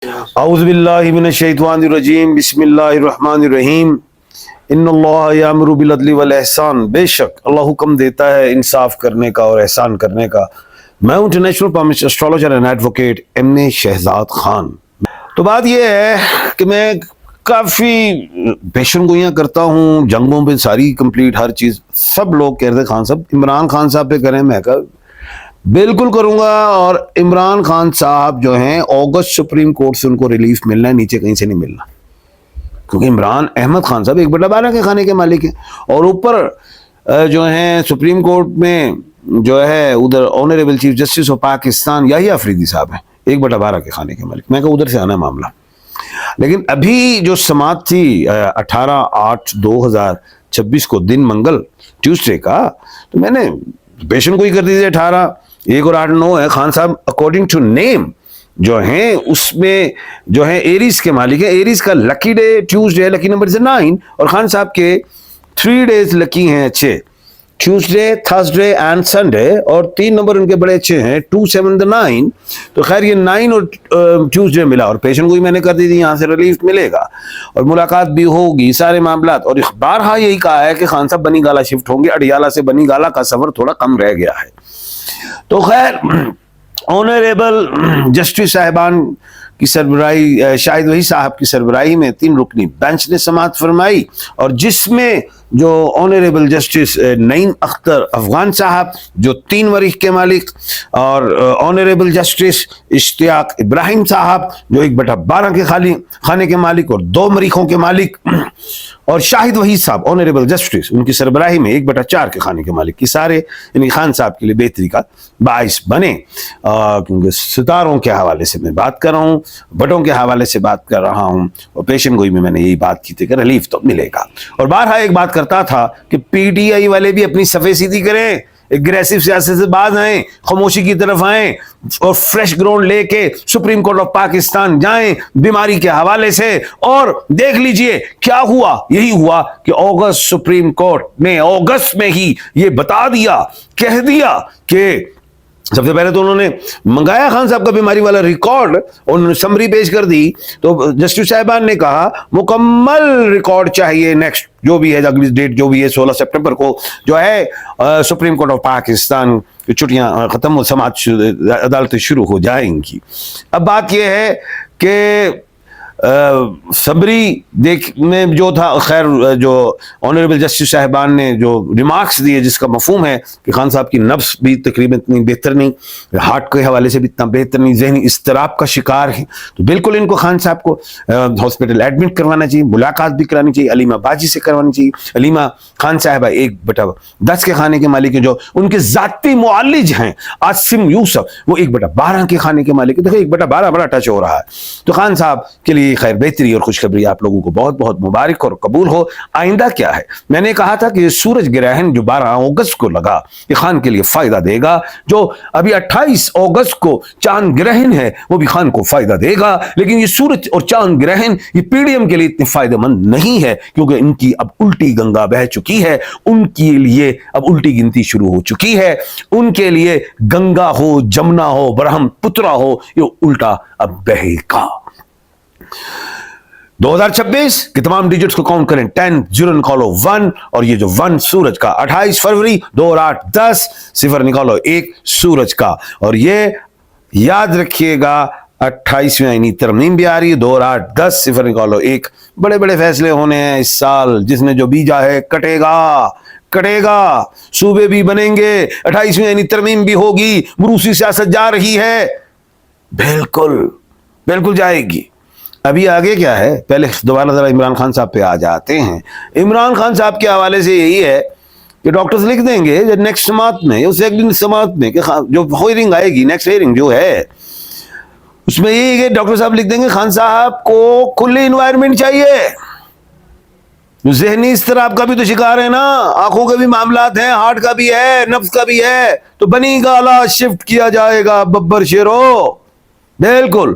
اعوذ باللہ من الشیطان الرجیم بسم اللہ الرحمن الرحیم ان اللہ یامر بالعدل والاحسان. بے شک اللہ حکم دیتا ہے انصاف کرنے کا اور احسان کرنے کا. میں ہوں international promised astrologer and advocate M.A. Shahzad Khan. تو بات یہ ہے کہ میں کافی پیشن گوئیاں کرتا ہوں جنگوں پہ ساری کمپلیٹ ہر چیز. سب لوگ کہہ رہے خان صاحب عمران خان صاحب پہ کریں. میں کہا بالکل کروں گا. اور عمران خان صاحب جو ہیں اگست سپریم کورٹ سے ان کو ریلیف ملنا ہے, نیچے کہیں سے نہیں ملنا, کیونکہ عمران احمد خان صاحب 1/12 کے کھانے کے مالک ہیں. اور اوپر جو ہیں سپریم کورٹ میں جو ہے ادھر honourable chief justice of Pakistan Yahya Afridi sahib ہیں 1/12 کے کھانے کے مالک. میں کہا ادھر سے آنا ہے معاملہ. لیکن ابھی جو سماعت تھی 18/8/2026 کو دن منگل ٹیوزڈے کا, تو میں نے پیشن گوئی کر دی تھی 18 1 اور 8 9 ہے. خان صاحب اکارڈنگ ٹو نیم جو ہیں اس میں جو ہے ایریز کے مالک ہیں. ایریز کا لکی ڈے ٹیوزڈے, لکی نمبر سے 9, اور خان صاحب کے 3 ڈیز لکی ہیں اچھے, ٹیوزڈے, تھرسڈے اینڈ سنڈے, اور 3 نمبر ان کے بڑے اچھے ہیں 2 7 9. تو خیر یہ 9 اور ٹیوزڈے ملا, اور پیشن گوئی میں نے کر دی تھی یہاں سے ریلیف ملے گا اور ملاقات بھی ہوگی, سارے معاملات. اور بارہا یہی کہا ہے کہ خان صاحب بنی گالا شفٹ ہوں گے. اڈیالہ سے بنی گالا کا سفر تھوڑا کم رہ گیا ہے. تو خیر آنریبل جسٹس صاحبان کی سربراہی, شاہد وحید صاحب کی سربراہی میں 3 رکنی بینچ نے سماعت فرمائی, اور جس میں جو آنریبل جسٹس نعیم اختر افغان صاحب جو 3 مریخ کے مالک, اور آنریبل جسٹس اشتیاق ابراہیم صاحب جو 1/12 کے خانے کے مالک اور 2 مریخوں کے مالک, اور شاہد وحید صاحب آنریبل جسٹس ان کی سربراہی میں 1/4 کے خانے کے مالک کی سارے یعنی خان صاحب کے لیے بہتری کا باعث بنے. کیونکہ ستاروں کے حوالے سے میں بات کر رہا ہوں, بٹوں کے حوالے سے بات کر رہا ہوں, اور پیشن گوئی میں نے یہی بات کی تھی کہ ریلیف تو ملے گا. اور بارہا ایک بات کرتا تھا کہ PTI والے بھی اپنی صفحے سیدھی کریں, اگریسو سیاست سے باز آئیں, خاموشی کی طرف آئیں, اور فریش گراؤنڈ لے کے سپریم کورٹ آف پاکستان جائیں بیماری کے حوالے سے. اور دیکھ لیجئے کیا ہوا, یہی ہوا کہ اگست سپریم کورٹ نے اگست میں ہی یہ بتا دیا, کہہ دیا کہ سب سے پہلے تو انہوں نے منگایا خان صاحب کا بیماری والا ریکارڈ, انہوں نے سمری پیش کر دی. تو جسٹس صاحبان نے کہا مکمل ریکارڈ چاہیے, نیکسٹ جو بھی ہے اگلی ڈیٹ جو بھی ہے 16 سپٹمبر کو جو ہے سپریم کورٹ آف پاکستان کی چھٹیاں ختم ہو, سماعت عدالتیں شروع ہو جائیں گی. اب بات یہ ہے کہ صبری دیکھ میں جو تھا, خیر جو آنریبل جسٹس صاحبان نے جو ریمارکس دیے جس کا مفہوم ہے کہ خان صاحب کی نفس بھی تقریباً اتنی بہتر نہیں, ہارٹ کے حوالے سے بھی اتنا بہتر نہیں, ذہنی اضطراب کا شکار ہے, تو بالکل ان کو خان صاحب کو ہاسپٹل ایڈمٹ کروانا چاہیے, ملاقات بھی کرانی چاہیے, علیمہ باجی سے کروانی چاہیے. علیمہ خان صاحبہ 1/10 کے خانے کے مالک ہیں, جو ان کے ذاتی معالج ہیں عاصم یوسف وہ 1/12 کے خانے کے مالک ہیں. دیکھیں 1/12 بڑا ٹچ ہو رہا ہے. تو خان صاحب کے لیے خیر بہتری اور خوشخبری آپ لوگوں کو بہت بہت مبارک اور قبول ہو. آئندہ کیا ہے, میں نے کہا تھا کہ یہ سورج گرہن جو 12 اگست کو لگا یہ خان کے لیے فائدہ دے گا. جو ابھی 28 اگست کو چاند گرہن ہے وہ بھی خان کو فائدہ دے گا, لیکن یہ سورج اور چاند گرہن یہ PDM کے لیے اتنے فائدہ مند نہیں ہے, کیونکہ ان کی اب الٹی گنگا بہہ چکی ہے, ان کے لیے اب الٹی گنتی شروع ہو چکی ہے. ان کے لیے گنگا ہو, جمنا ہو, برہم پترا ہو, یہ الٹا اب بہے گا. 2026 کے تمام ڈیجٹس کو کاؤنٹ کریں, 10 0 نکالو 1, اور یہ جو 1 سورج کا 28 فروری 2 اور 8 10 0 نکالو 1 سورج کا. اور یہ یاد رکھیے گا 28ویں یعنی ترمیم بھی آ رہی ہے, 2 اور 8 10 0 نکالو 1. بڑے بڑے فیصلے ہونے ہیں اس سال, جس نے جو بیجا ہے کٹے گا, صوبے بھی بنیں گے, 28ویں یعنی ترمیم بھی ہوگی, مروسی سیاست جا رہی ہے, بالکل جائے گی. ابھی آگے کیا ہے, پہلے دوبارہ ذرا عمران خان صاحب پہ آ جاتے ہیں. عمران خان صاحب کے حوالے سے یہی ہے کہ ڈاکٹرز لکھ دیں گے نیکسٹ سماعت میں, اس ایک سماعت میں کہ جو ہیئرنگ آئے گی, نیکسٹ ہیئرنگ جو ہے اس میں یہی کہ ڈاکٹر صاحب لکھ دیں گے خان صاحب کو کھلی انوائرمنٹ چاہیے. ذہنی اضطراب کا بھی تو شکار ہے نا, آنکھوں کے بھی معاملات ہیں, ہارٹ کا بھی ہے, نفس کا بھی ہے, تو بنی گالا شفٹ کیا جائے گا. ببر شیرو بالکل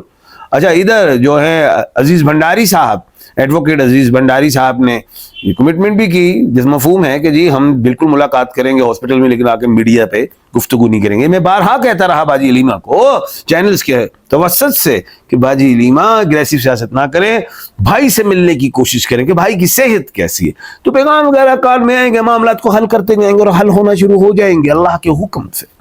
اچھا ادھر جو ہے عزیز بھنڈاری صاحب، ایڈوکیٹ عزیز بھنڈاری صاحب نے یہ کمٹمنٹ بھی کی جس مفہوم ہے کہ جی ہم بالکل ملاقات کریں گے ہاسپٹل میں، لیکن آ کے میڈیا پہ گفتگو نہیں کریں گے. میں بارہا کہتا رہا باجی علیمہ کو چینلز کے توسط سے کہ باجی علیمہ اگریسو سیاست نہ کریں، بھائی سے ملنے کی کوشش کریں کہ بھائی کی صحت کیسی ہے. تو پیغام وغیرہ کان میں آئیں گے، معاملات کو حل کرتے جائیں گے اور حل ہونا شروع ہو جائیں گے اللہ کے حکم سے.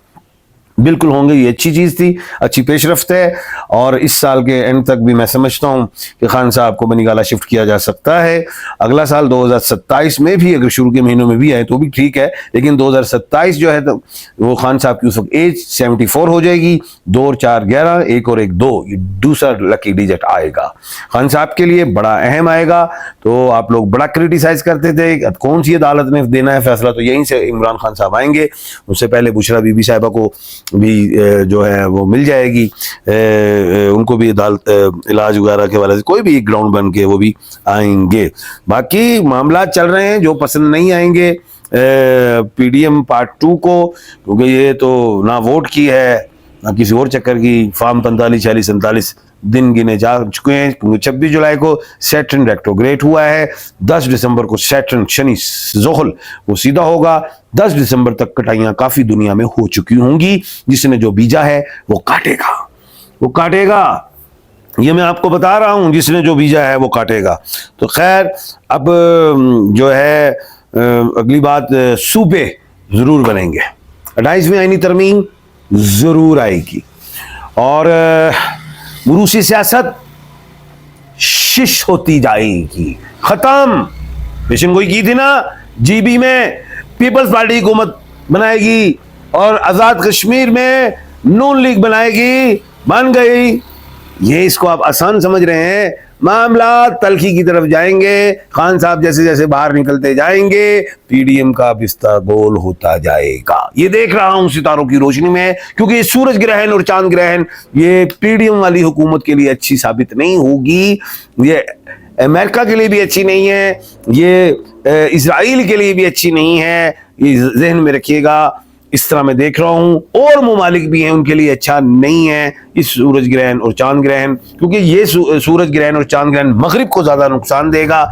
بالکل ہوں گے. یہ اچھی چیز تھی، اچھی پیش رفت ہے. اور اس سال کے اینڈ تک بھی میں سمجھتا ہوں کہ خان صاحب کو بنی گالہ شفٹ کیا جا سکتا ہے. اگلا سال 2027 میں بھی اگر شروع کے مہینوں میں بھی آئے تو بھی ٹھیک ہے، لیکن 2027 جو ہے تو وہ خان صاحب کی اس وقت ایج 74 ہو جائے گی. 2 اور 4 11، 1 اور 1 2، یہ دوسرا لکی ڈیجٹ آئے گا خان صاحب کے لیے، بڑا اہم آئے گا. تو آپ لوگ بڑا کرٹیسائز کرتے تھے اب کون سی عدالت نے دینا ہے فیصلہ، تو یہیں سے عمران خان صاحب آئیں گے. اس سے پہلے بشرا بی بی صاحبہ کو بھی جو ہے وہ مل جائے گی، ان کو بھی عدالت علاج وغیرہ کے والے سے کوئی بھی گراؤنڈ بن کے وہ بھی آئیں گے. باقی معاملات چل رہے ہیں، جو پسند نہیں آئیں گے پی ڈی ایم پارٹ 2 کو، کیونکہ یہ تو نہ ووٹ کی ہے نہ کسی اور چکر کی. فارم 45 46 47 دن گنے جا چکے ہیں، کیونکہ 26 جولائی کو سیٹرن ریٹروگریڈ ہوا ہے. 10 دسمبر کو سیٹرن شنی زحل وہ سیدھا ہوگا. 10 دسمبر تک کٹائیاں کافی دنیا میں ہو چکی ہوں گی. جس نے جو بیجا ہے وہ کاٹے گا، وہ کاٹے گا. یہ میں آپ کو بتا رہا ہوں، جس نے جو بیجا ہے وہ کاٹے گا. تو خیر اب جو ہے اگلی بات، صوبے ضرور بنیں گے. 28ویں آئینی ترمیم ضرور آئے گی. اور موروثی سیاست شش ہوتی جائے گی، ختم. پیشن گوئی کی تھی نا جی بی میں پیپلز پارٹی حکومت بنائے گی اور آزاد کشمیر میں نون لیگ بنائے گی، بن گئی. یہ اس کو آپ آسان سمجھ رہے ہیں، معاملات تلخی کی طرف جائیں گے. خان صاحب جیسے جیسے باہر نکلتے جائیں گے پی ڈی ایم کا بستہ گول ہوتا جائے گا. یہ دیکھ رہا ہوں ستاروں کی روشنی میں، کیونکہ یہ سورج گرہن اور چاند گرہن یہ پی ڈی ایم والی حکومت کے لیے اچھی ثابت نہیں ہوگی، یہ امریکہ کے لیے بھی اچھی نہیں ہے، یہ اسرائیل کے لیے بھی اچھی نہیں ہے. یہ ذہن میں رکھیے گا. اس طرح میں دیکھ رہا ہوں اور ممالک بھی ہیں ان کے لیے اچھا نہیں ہے اس سورج گرہن اور چاند گرہن، کیونکہ یہ سورج گرہن اور چاند گرہن مغرب کو زیادہ نقصان دے گا.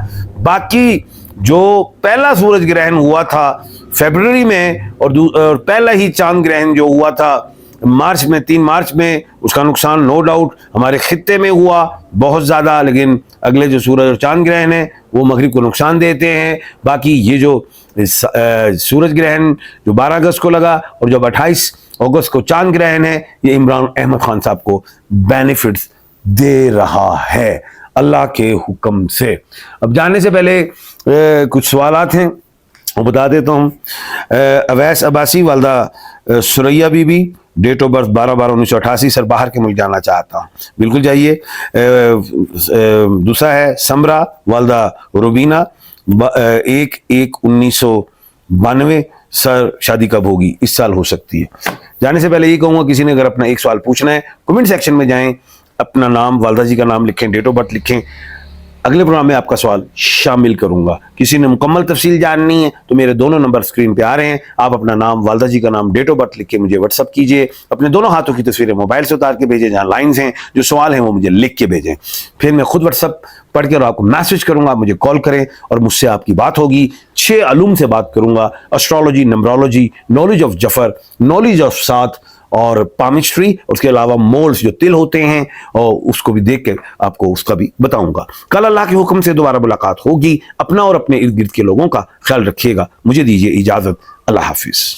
باقی جو پہلا سورج گرہن ہوا تھا فیبروری میں اور پہلا ہی چاند گرہن جو ہوا تھا مارچ میں 3 مارچ میں، اس کا نقصان نو ڈاؤٹ ہمارے خطے میں ہوا بہت زیادہ، لیکن اگلے جو سورج اور چاند گرہن ہیں وہ مغرب کو نقصان دیتے ہیں. باقی یہ جو سورج گرہن جو 12 اگست کو لگا اور جب 28 اگست کو چاند گرہن ہے، یہ عمران احمد خان صاحب کو بینیفٹس دے رہا ہے اللہ کے حکم سے. اب جانے سے پہلے کچھ سوالات ہیں وہ بتا دیتا ہوں. اویس عباسی، والدہ Suraiya Bibi, date of birth 12/12/1988. Sir باہر کے ملک جانا چاہتا ہوں. بالکل جائیے. دوسرا ہے سمرا، والدہ روبینہ، 1/1/1992. سر شادی کب ہوگی؟ اس سال ہو سکتی ہے. جانے سے پہلے یہ کہوں گا کسی نے اگر اپنا ایک سوال پوچھنا ہے کمنٹ سیکشن میں جائیں، اپنا نام، والدہ جی کا نام لکھیں، ڈیٹ آف برتھ لکھیں. اگلے پروگرام میں آپ کا سوال شامل کروں گا. کسی نے مکمل تفصیل جاننی ہے تو میرے دونوں نمبر سکرین پہ آ رہے ہیں، آپ اپنا نام، والدہ جی کا نام، ڈیٹ آف برتھ لکھ کے مجھے واٹس اپ کیجئے. اپنے دونوں ہاتھوں کی تصویریں موبائل سے اتار کے بھیجیں، جہاں لائنز ہیں، جو سوال ہیں وہ مجھے لکھ کے بھیجیں. پھر میں خود واٹس اپ پڑھ کے اور آپ کو میسج کروں گا، آپ مجھے کال کریں اور مجھ سے آپ کی بات ہوگی. 6 علوم سے بات کروں گا: اسٹرالوجی، نمبرولوجی، نالج آف جفر، نالج آف سات اور پامسٹری، اور اس کے علاوہ مولز جو تل ہوتے ہیں اور اس کو بھی دیکھ کے آپ کو اس کا بھی بتاؤں گا. کل اللہ کے حکم سے دوبارہ ملاقات ہوگی. اپنا اور اپنے ارد گرد کے لوگوں کا خیال رکھیے گا. مجھے دیجیے اجازت. اللہ حافظ.